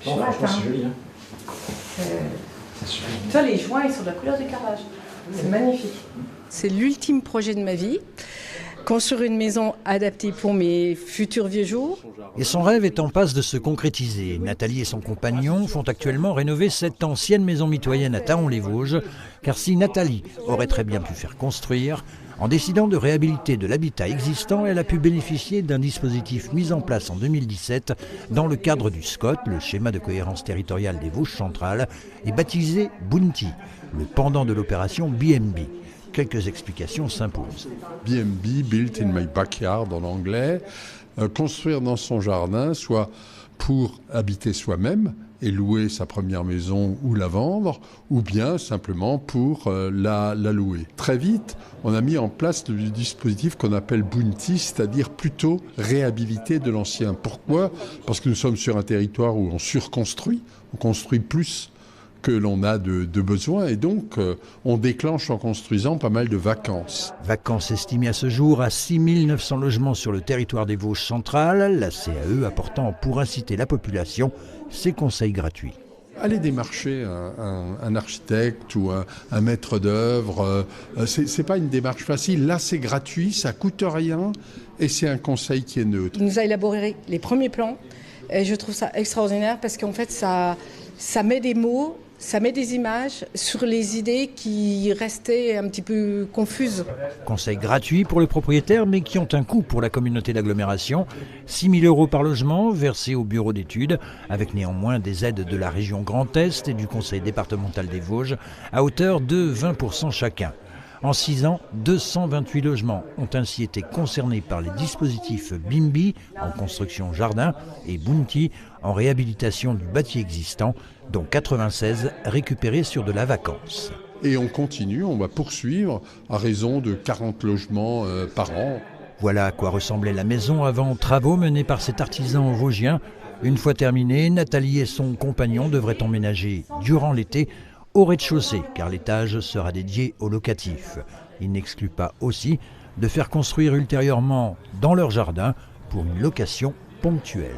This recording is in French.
Franchement, c'est joli. Hein. Tu vois, les joints, ils sont de la couleur du carrelage. C'est magnifique. C'est l'ultime projet de ma vie. Construire une maison adaptée pour mes futurs vieux jours. Et son rêve est en passe de se concrétiser. Nathalie et son compagnon font actuellement rénover cette ancienne maison mitoyenne à Thaon-les-Vosges. Car si Nathalie aurait très bien pu faire construire, en décidant de réhabiliter de l'habitat existant, elle a pu bénéficier d'un dispositif mis en place en 2017 dans le cadre du SCOT, le schéma de cohérence territoriale des Vosges centrales, et baptisé Bounty, le pendant de l'opération BNB. Quelques explications s'imposent. BNB, Built in my backyard en anglais, construire dans son jardin, soit pour habiter soi-même et louer sa première maison ou la vendre, ou bien simplement pour la louer. Très vite, on a mis en place le dispositif qu'on appelle Bounty, c'est-à-dire plutôt réhabilité de l'ancien. Pourquoi ? Parce que nous sommes sur un territoire où on surconstruit, on construit plus que l'on a de besoins et donc on déclenche en construisant pas mal de vacances. Vacances estimées à ce jour à 6 900 logements sur le territoire des Vosges centrales, la CAE apportant pour inciter la population ses conseils gratuits. Allez démarcher un architecte ou un maître d'œuvre, c'est pas une démarche facile. Là c'est gratuit, ça coûte rien et c'est un conseil qui est neutre. Il nous a élaboré les premiers plans et je trouve ça extraordinaire parce qu'en fait ça met des mots, ça met des images sur les idées qui restaient un petit peu confuses. Conseils gratuits pour le propriétaire, mais qui ont un coût pour la communauté d'agglomération. 6 000 € par logement versés au bureau d'études, avec néanmoins des aides de la région Grand Est et du conseil départemental des Vosges, à hauteur de 20% chacun. En 6 ans, 228 logements ont ainsi été concernés par les dispositifs BIMBI en construction jardin et Bounty en réhabilitation du bâti existant, dont 96 récupérés sur de la vacance. Et on continue, on va poursuivre à raison de 40 logements par an. Voilà à quoi ressemblait la maison avant travaux menés par cet artisan vosgien. Une fois terminée, Nathalie et son compagnon devraient emménager durant l'été au rez-de-chaussée, car l'étage sera dédié aux locatifs. Il n'exclut pas aussi de faire construire ultérieurement dans leur jardin pour une location ponctuelle.